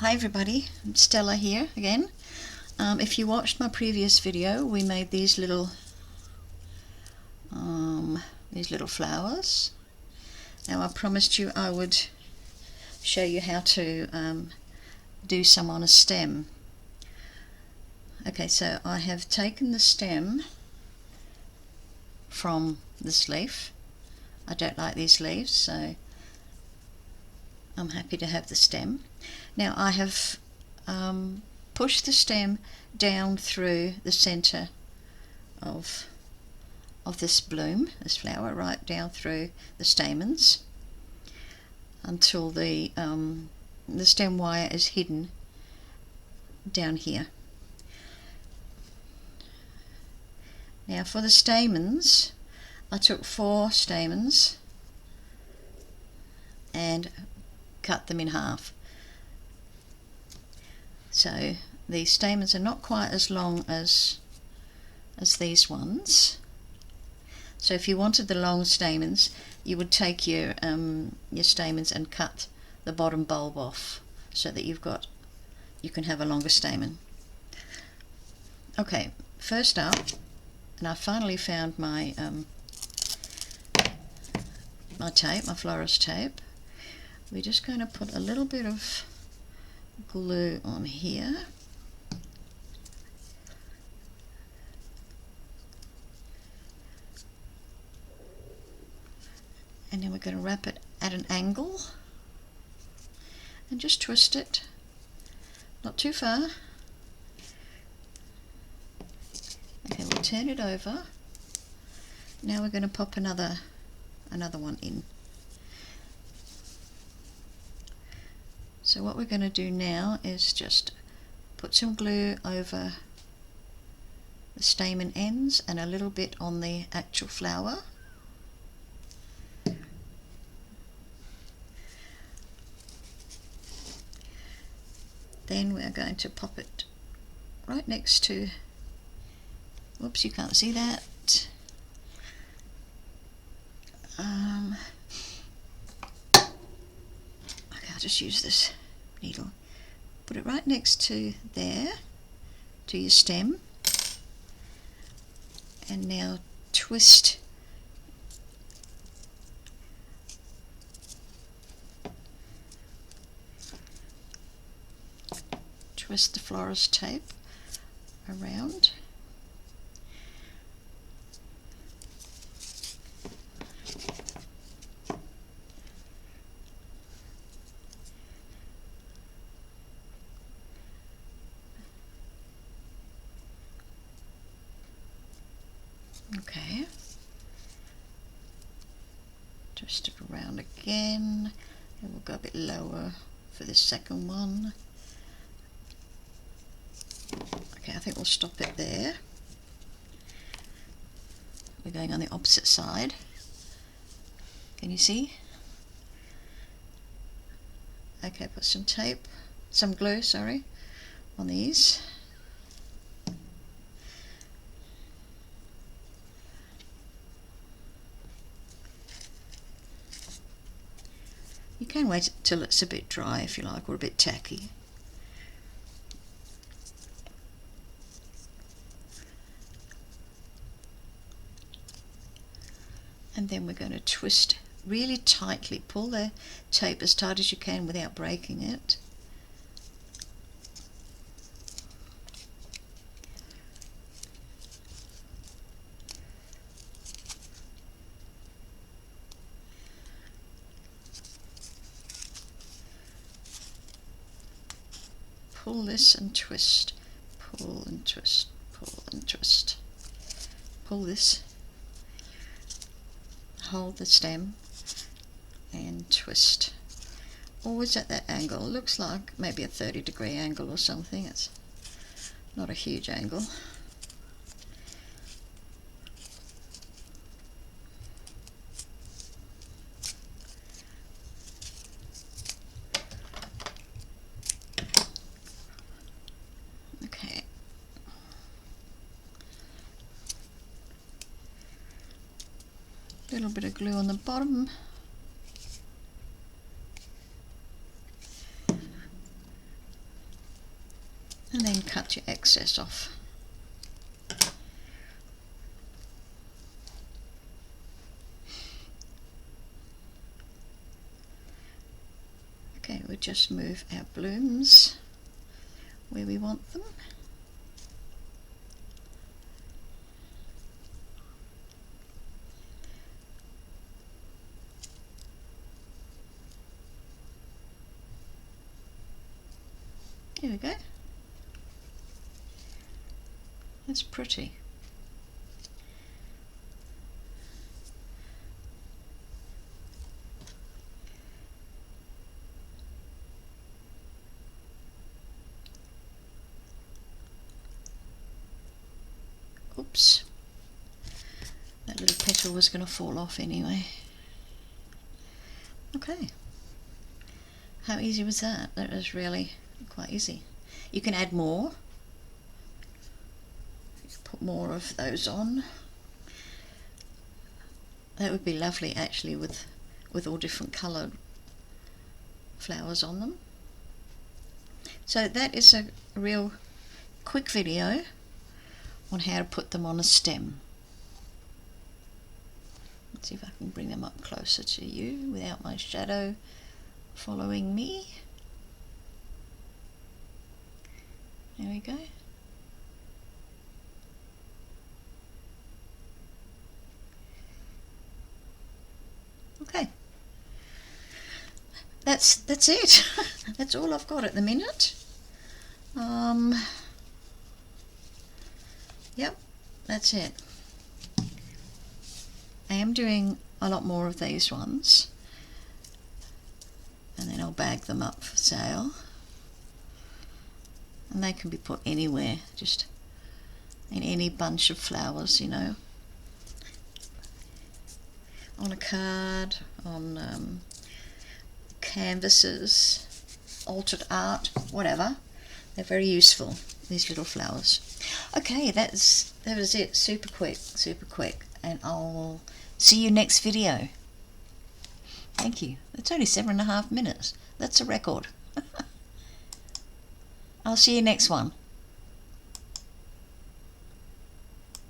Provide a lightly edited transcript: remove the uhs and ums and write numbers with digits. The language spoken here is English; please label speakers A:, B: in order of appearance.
A: Hi everybody, Stella here again. If you watched my previous video, we made these little flowers. Now I promised you I would show you how to do some on a stem. Okay, so I have taken the stem from this leaf. I don't like these leaves, so I'm happy to have the stem. Now I have pushed the stem down through the center of this bloom, this flower, right down through the stamens until the stem wire is hidden down here. Now for the stamens, I took 4 stamens and cut them in half. So the stamens are not quite as long as these ones. So if you wanted the long stamens, you would take your stamens and cut the bottom bulb off so that you can have a longer stamen. Okay, first up, and I finally found my my tape, my florist tape. We're just going to put a little bit of glue on here. And then we're going to wrap it at an angle and just twist it, not too far. Okay, we'll turn it over. Now we're going to pop another one in. So what we're going to do now is just put some glue over the stamen ends and a little bit on the actual flower. Then we're going to pop it right next to, whoops, you can't see that. Okay, I'll just use this needle. Put it right next to there, to your stem. And now twist the florist tape around. Okay, twist it around again, and we'll go a bit lower for the second one. Okay, I think we'll stop it there. We're going on the opposite side. Can you see? Okay, put some tape, some glue, sorry, on these. You can wait till it's a bit dry if you like, or a bit tacky. And then we're going to twist really tightly. Pull the tape as tight as you can without breaking it. Pull this and twist. Pull and twist. Pull and twist. Pull this. Hold the stem and twist. Always at that angle. It looks like maybe a 30-degree angle or something. It's not a huge angle. Okay. A little bit of glue on the bottom. cut your excess off. Okay, we'll just move our blooms where we want them. There we go. That's pretty. Oops. That little petal was going to fall off anyway. Okay. How easy was that? That was really quite easy. You can add more. You can put more of those on. That would be lovely actually with all different coloured flowers on them. So that is a real quick video on how to put them on a stem. Let's see if I can bring them up closer to you without my shadow following me. There we go. Okay. That's it. That's all I've got at the minute. Yep, that's it. I am doing a lot more of these ones, and then I'll bag them up for sale, and they can be put anywhere, just in any bunch of flowers, you know, on a card, on canvases, altered art, whatever. They're very useful, these little flowers. Okay, that was it. Super quick, and I'll see you next video. Thank you. It's only 7.5 minutes. That's a record. I'll see you next one.